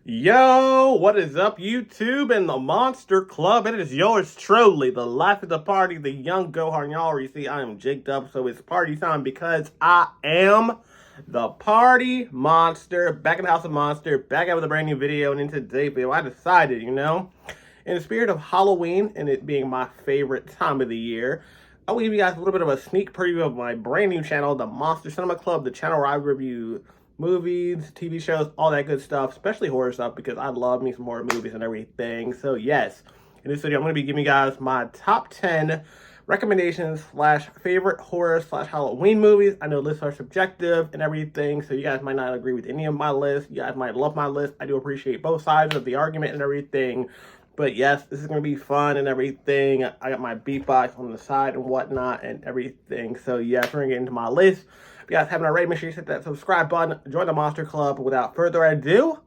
Yo, what is up, YouTube and the Monster Club? It is yours truly, the life of the party, the young Gohan. Y'all already see I am jigged up, so it's party time because I am the party monster. Back in the House of Monster, back out with a brand new video. And in today's video, I decided, in the spirit of Halloween and it being my favorite time of the year, I will give you guys a little bit of a sneak preview of my brand new channel, the Monster Cinema Club, the channel where I review movies, TV shows, all that good stuff, especially horror stuff, because I love me some horror movies and everything. So yes, in this video, I'm going to be giving you guys my top 10 recommendations slash favorite horror slash Halloween movies. I know lists are subjective and everything, so you guys might not agree with any of my lists. You guys might love my list. I do appreciate both sides of the argument and everything. But yes, this is going to be fun and everything. I got my beatbox on the side and whatnot and everything. So yes, we're going to get into my list. If you guys haven't already, make sure you hit that subscribe button. Join the Monster Club. Without further ado,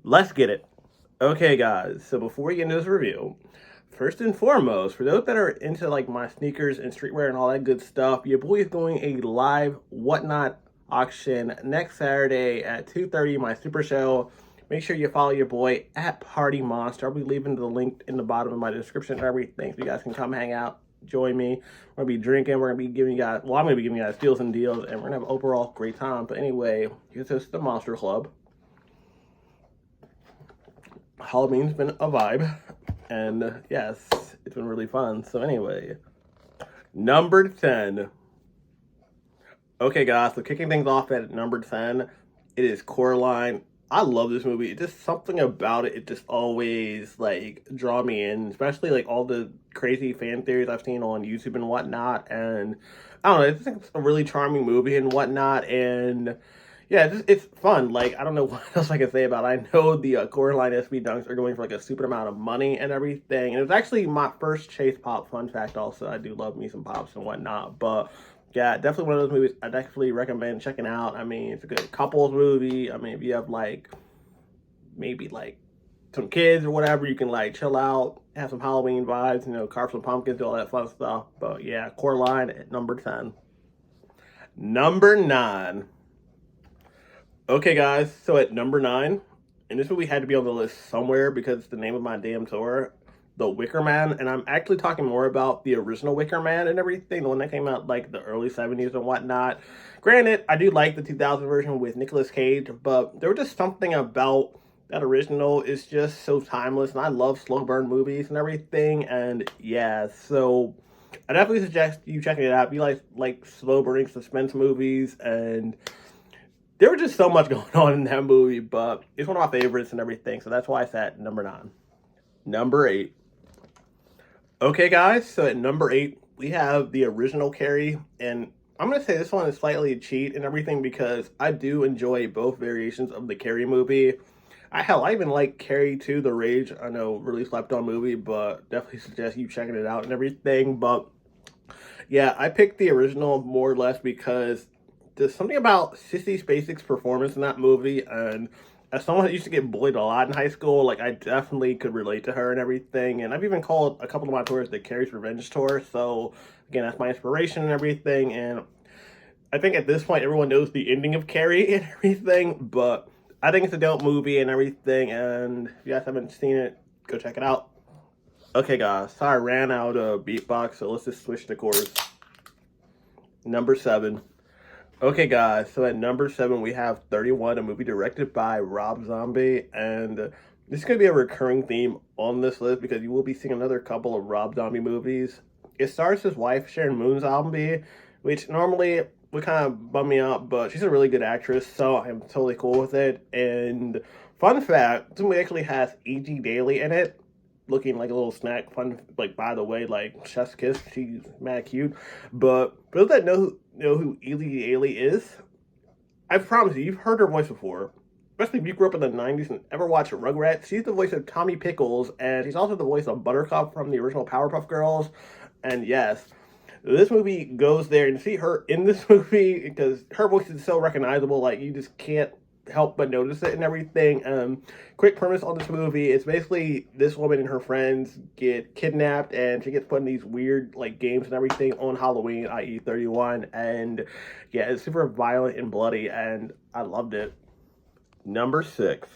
let's get it. Okay, guys. So before we get into this review, first and foremost, for those that are into like my sneakers and streetwear and all that good stuff, your boy is doing a live whatnot auction next Saturday at 2:30, my super show. Make sure you follow your boy at Party Monster. I'll be leaving the link in the bottom of my description and everything, so you guys can come hang out, join me. We're gonna be drinking. We're gonna be giving you guys, I'm gonna be giving you guys deals and deals, and we're gonna have an overall great time. But anyway, here's the Monster Club. Halloween's been a vibe, and yes, it's been really fun. So anyway, number 10. Okay, guys, so kicking things off at number 10, it is Coraline. I love this movie. It's just something about it. It just always like draw me in, especially like all the crazy fan theories I've seen on YouTube and whatnot. And I don't know, I just think it's a really charming movie and whatnot. And yeah, it's fun. Like I don't know what else I can say about it. I know the Coraline SB Dunks are going for like a super amount of money and everything. And it was actually my first Chase Pop. Fun fact, also I do love me some pops and whatnot, but. Yeah, definitely one of those movies I definitely recommend checking out. I mean, it's a good couples movie. I mean, if you have like, maybe like some kids or whatever, you can like chill out, have some Halloween vibes, carve some pumpkins, do all that fun stuff. But yeah, Coraline at number 10. Number 9. Okay, guys, so at number 9, and this movie had to be on the list somewhere because it's the name of my damn tour. The Wicker Man, and I'm actually talking more about the original Wicker Man and everything, the one that came out like the early 70s and whatnot. Granted, I do like the 2000 version with Nicolas Cage, but there was just something about that original is just so timeless, and I love slow burn movies and everything, and yeah, so I definitely suggest you checking it out. If you like slow burning suspense movies, and there was just so much going on in that movie, but it's one of my favorites and everything, so that's why it's at number 9. Number 8. Okay, guys, so at number 8, we have the original Carrie, and I'm going to say this one is slightly a cheat and everything because I do enjoy both variations of the Carrie movie. I even like Carrie 2, The Rage. I know, really slept on movie, but definitely suggest you checking it out and everything. But yeah, I picked the original more or less because there's something about Sissy Spacek's performance in that movie, and as someone that used to get bullied a lot in high school, like I definitely could relate to her and everything. And I've even called a couple of my tours the Carrie's Revenge tour. So again, that's my inspiration and everything. And I think at this point, everyone knows the ending of Carrie and everything. But I think it's a dope movie and everything. And if you guys haven't seen it, go check it out. Okay, guys, so I ran out of beatbox, so let's just switch to chorus. Number 7. Okay, guys, so at number 7, we have 31, a movie directed by Rob Zombie, and this is going to be a recurring theme on this list because you will be seeing another couple of Rob Zombie movies. It stars his wife, Sharon Moon Zombie, which normally would kind of bum me out, but she's a really good actress, so I'm totally cool with it. And fun fact, this movie actually has E.G. Daily in it, looking like a little snack. Fun, like, by the way, like chef's kiss, she's mad cute. But for those that know who Ely Ailey is, I promise you, you've heard her voice before. Especially if you grew up in the 90s and ever watched Rugrats. She's the voice of Tommy Pickles, and she's also the voice of Buttercup from the original Powerpuff Girls. And yes, this movie goes there, and see her in this movie because her voice is so recognizable, like you just can't help but notice it and everything. Quick premise on this movie: it's basically this woman and her friends get kidnapped, and she gets put in these weird like games and everything on Halloween, i.e. 31. And yeah, it's super violent and bloody, and I loved it. Number 6.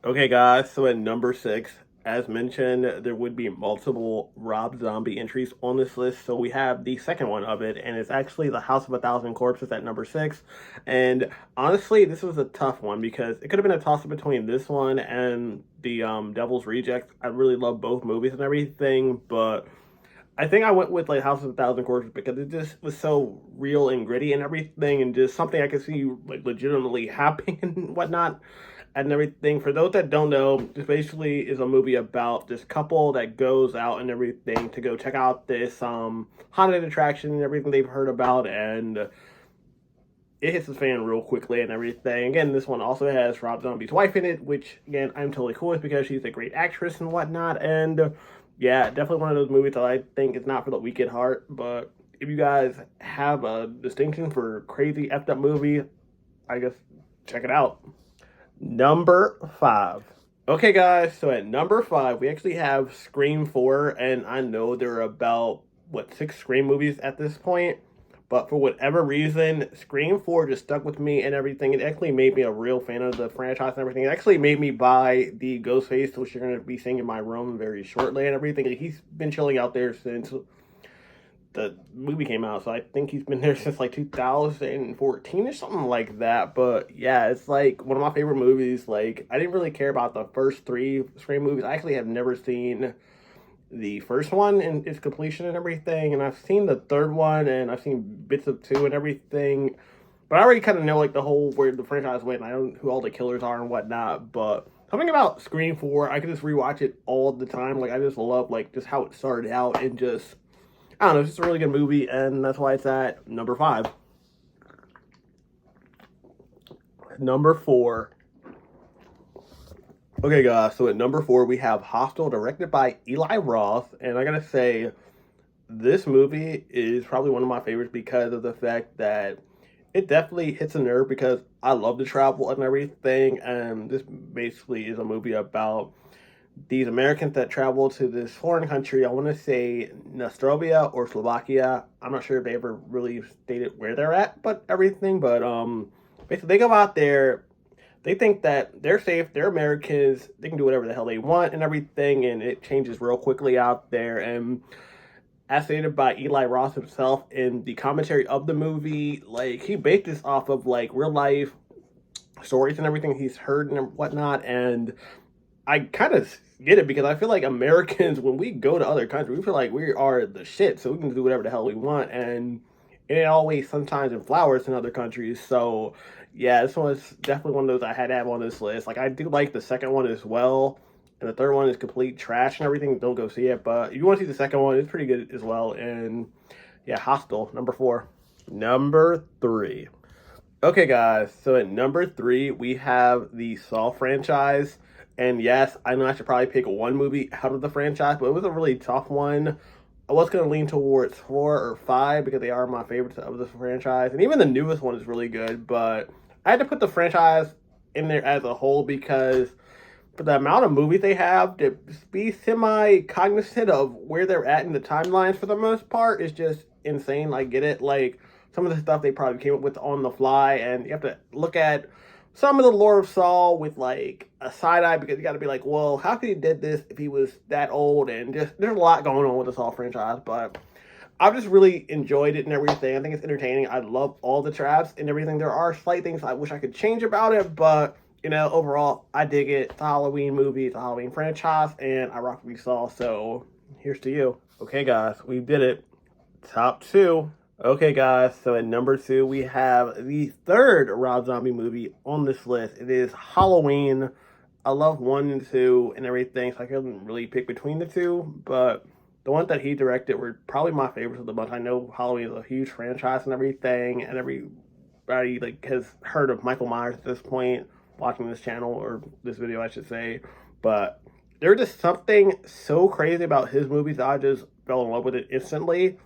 Okay, guys, so at number 6, as mentioned, there would be multiple Rob Zombie entries on this list. So we have the second one of it, and it's actually The House of a Thousand Corpses at number 6. And honestly, this was a tough one because it could have been a toss-up between this one and the Devil's Rejects. I really love both movies and everything, but I think I went with like House of a Thousand Corpses because it just was so real and gritty and everything, and just something I could see like legitimately happening and whatnot and everything. For those that don't know, this basically is a movie about this couple that goes out and everything to go check out this haunted attraction and everything they've heard about, and it hits the fan real quickly and everything. Again, this one also has Rob Zombie's wife in it, which again I'm totally cool with because she's a great actress and whatnot. And yeah, definitely one of those movies that I think is not for the weak at heart. But if you guys have a distinction for crazy effed up movie, I guess check it out. Number 5. Okay, guys, so at number 5, we actually have Scream 4, and I know there are about, what, 6 Scream movies at this point, but for whatever reason, Scream 4 just stuck with me and everything. It actually made me a real fan of the franchise and everything. It actually made me buy the Ghostface, which you're going to be seeing in my room very shortly and everything. He's been chilling out there since the movie came out, so I think he's been there since like 2014 or something like that. But yeah, it's like one of my favorite movies. Like, I didn't really care about the first 3 Scream movies. I actually have never seen the first one and its completion and everything, and I've seen the third one and I've seen bits of 2 and everything, but I already kind of know like the whole where the franchise went, and I know who all the killers are and whatnot. But something about Scream 4, I could just rewatch it all the time. Like, I just love like just how it started out, and just, I don't know, it's just a really good movie, and that's why it's at number 5. Number 4. Okay, guys, so at number 4, we have Hostel, directed by Eli Roth, and I gotta say, this movie is probably one of my favorites because of the fact that it definitely hits a nerve because I love to travel and everything, and this basically is a movie about these Americans that travel to this foreign country. I want to say Nostrovia or Slovakia. I'm not sure if they ever really stated where they're at, but everything. But basically they go out there. They think that they're safe. They're Americans. They can do whatever the hell they want and everything. And it changes real quickly out there. And as stated by Eli Roth himself in the commentary of the movie, like, he based this off of like real life stories and everything he's heard and whatnot. And I kind of get it because I feel like Americans, when we go to other countries, we feel like we are the shit, so we can do whatever the hell we want, and it always sometimes in flowers in other countries. So yeah, this one is definitely one of those I had to have on this list. Like, I do like the second one as well, and the third one is complete trash and everything. Don't go see it, but if you want to see the second one, it's pretty good as well. And yeah, Hostel, number 4. Number 3. Okay, guys, so at number 3, we have the Saw franchise. And yes, I know I should probably pick one movie out of the franchise, but it was a really tough one. I was going to lean towards 4 or 5 because they are my favorites of the franchise. And even the newest one is really good, but I had to put the franchise in there as a whole because for the amount of movies they have, to be semi-cognizant of where they're at in the timelines for the most part is just insane. I get it. Like, some of the stuff they probably came up with on the fly, and you have to look at some of the lore of Saul with like a side eye because you got to be like, well, how could he did this if he was that old? And just there's a lot going on with the Saul franchise, but I've just really enjoyed it and everything. I think it's entertaining. I love all the traps and everything. There are slight things I wish I could change about it, but you know, overall, I dig it. It's a Halloween movie, it's a Halloween franchise, and I rock with Saul. So here's to you. Okay, guys, we did it. Top 2. Okay, guys, so at number 2, we have the third Rob Zombie movie on this list. It is Halloween. I love 1 and 2 and everything, so I couldn't really pick between the two, but the ones that he directed were probably my favorites of the bunch. I know Halloween is a huge franchise and everything, and everybody like has heard of Michael Myers at this point, watching this channel, or this video, I should say, but there's just something so crazy about his movies that I just fell in love with it instantly.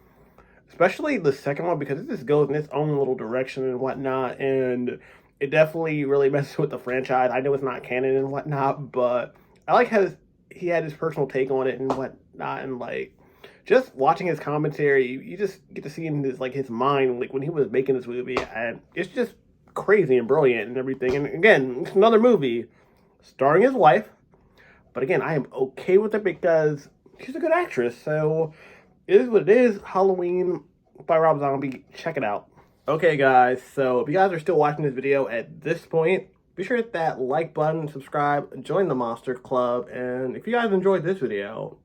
Especially the second one, because it just goes in its own little direction and whatnot, and it definitely really messes with the franchise. I know it's not canon and whatnot, but I like how he had his personal take on it and whatnot, and like just watching his commentary, you just get to see in his like his mind, like when he was making this movie, and it's just crazy and brilliant and everything. And again, it's another movie, starring his wife. But again, I am okay with it because she's a good actress. So it is what it is. Halloween by Rob Zombie. Check it out. Okay, guys. So if you guys are still watching this video at this point, be sure to hit that like button, subscribe, join the Monster Club. And if you guys enjoyed this video,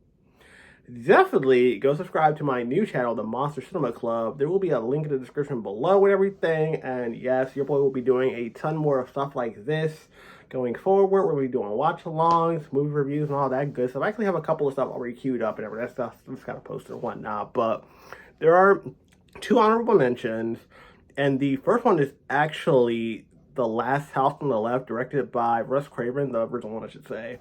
definitely go subscribe to my new channel, the Monster Cinema Club. There will be a link in the description below and everything. And yes, your boy will be doing a ton more of stuff like this going forward. We'll be doing watch-alongs, movie reviews, and all that good stuff. I actually have a couple of stuff already queued up and everything. That stuff just got posted and whatnot. But there are 2 honorable mentions. And the first one is actually The Last House on the Left, directed by Wes Craven, the original one, I should say.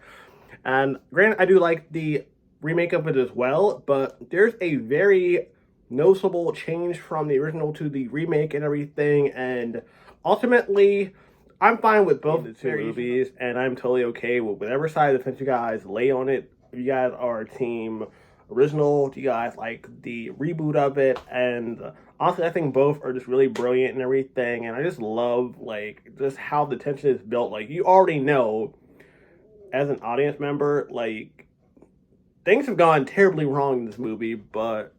And granted, I do like the remake of it as well, but there's a very noticeable change from the original to the remake and everything, and ultimately I'm fine with both the 2 movies, and I'm totally okay with whatever side of the fence you guys lay on it. If you guys are team original, do you guys like the reboot of it? And honestly, I think both are just really brilliant and everything, and I just love like just how the tension is built. Like, you already know as an audience member, like, things have gone terribly wrong in this movie, but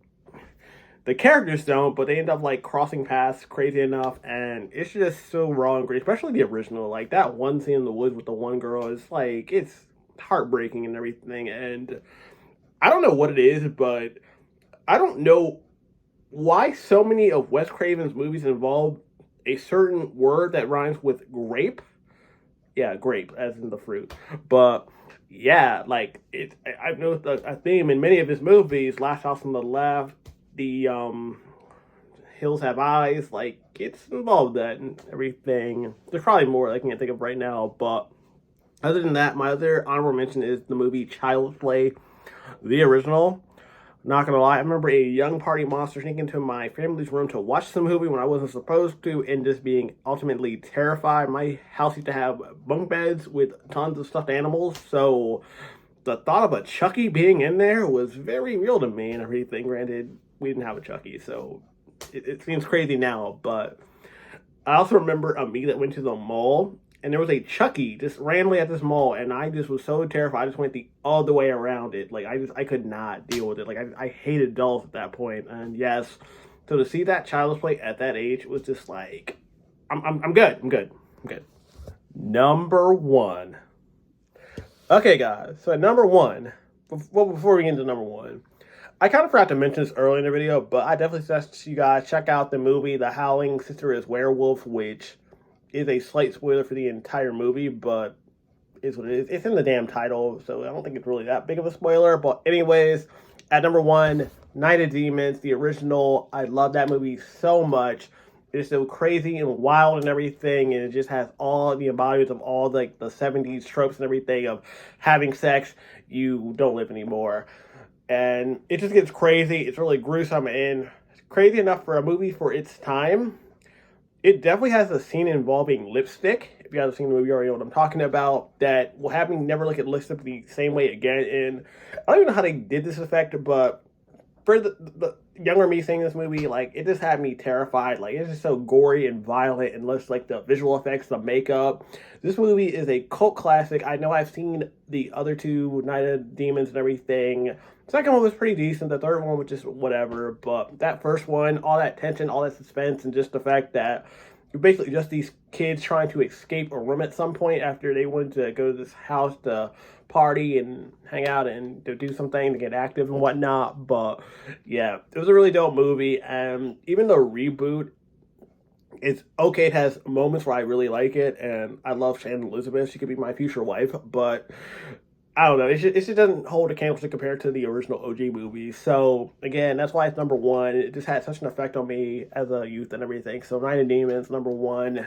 the characters don't, but they end up, like, crossing paths crazy enough, and it's just so raw and great, especially the original. Like, that one scene in the woods with the one girl is, like, it's heartbreaking and everything, and I don't know what it is, but I don't know why so many of Wes Craven's movies involve a certain word that rhymes with grape. Yeah, grape, as in the fruit. But yeah, like, I've noticed a theme in many of his movies. Last House on the Left, the Hills Have Eyes, like, it's involved that and everything. There's probably more I can't think of right now, but other than that, my other honorable mention is the movie Child's Play, the original. Not gonna lie, I remember a young party monster sneaking into my family's room to watch the movie when I wasn't supposed to, and just being ultimately terrified. My house used to have bunk beds with tons of stuffed animals, so the thought of a Chucky being in there was very real to me and everything. Granted, we didn't have a Chucky, so it seems crazy now, but I also remember a me that went to the mall, and there was a Chucky just randomly at this mall, and I just was so terrified. I just went the other way around it. Like, I could not deal with it. Like, I hated dolls at that point. And yes, so to see that Child's Play at that age was just like, I'm good. I'm good. Number 1. Okay, guys. So at number 1, before we get into number 1, I kind of forgot to mention this earlier in the video, but I definitely suggest you guys check out the movie The Howling Sister is Werewolf, which is a slight spoiler for the entire movie, but is what it is. It's in the damn title, so I don't think it's really that big of a spoiler. But anyways, at number 1, Night of Demons, the original. I love that movie so much. It's so crazy and wild and everything, and it just has all the embodiments of all like the 70s tropes and everything of having sex, you don't live anymore. And it just gets crazy. It's really gruesome and crazy enough for a movie for its time. It definitely has a scene involving lipstick. If you guys have seen the movie, you already know what I'm talking about. That will have me never look at lipstick the same way again. And I don't even know how they did this effect, but for the younger me seeing this movie, like, it just had me terrified. Like, it's just so gory and violent, and less like the visual effects, the makeup. This movie is a cult classic. I know I've seen the other 2, Night of Demons and everything. The second one was pretty decent. The third one was just whatever. But that first one, all that tension, all that suspense, and just the fact that you're basically just these kids trying to escape a room at some point after they wanted to go to this house to party and hang out and to do something to get active and whatnot. But yeah, it was a really dope movie. And even the reboot, it's okay. It has moments where I really like it, and I love Shannon Elizabeth. She could be my future wife, but I don't know. It just doesn't hold a candle to compare to the original OG movie. So again, that's why it's number 1. It just had such an effect on me as a youth and everything. So Night of Demons, number 1.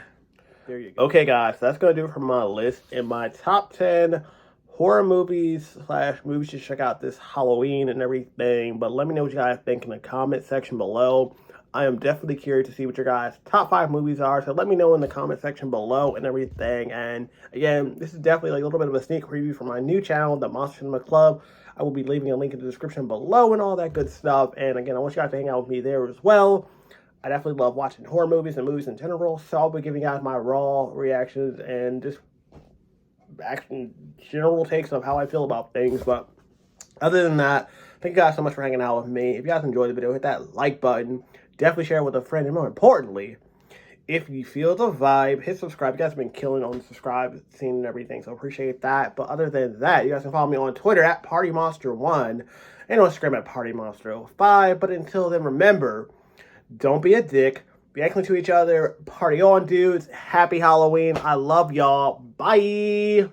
There you go. Okay, guys, so that's gonna do it for my list. In my top 10 horror movies / movies to check out this Halloween and everything. But let me know what you guys think in the comment section below. I am definitely curious to see what your guys' top 5 movies are, so let me know in the comment section below and everything. And again, this is definitely like a little bit of a sneak preview for my new channel, the Monster Cinema Club. I will be leaving a link in the description below and all that good stuff. And again, I want you guys to hang out with me there as well. I definitely love watching horror movies and movies in general, so I'll be giving you guys my raw reactions and just general takes of how I feel about things. But other than that, thank you guys so much for hanging out with me. If you guys enjoyed the video, hit that like button. Definitely share it with a friend. And more importantly, if you feel the vibe, hit subscribe. You guys have been killing on the subscribe scene and everything, so appreciate that. But other than that, you guys can follow me on Twitter at PartyMonster1 and on Instagram at PartyMonster05. But until then, remember, don't be a dick. Be excellent to each other. Party on, dudes. Happy Halloween. I love y'all. Bye.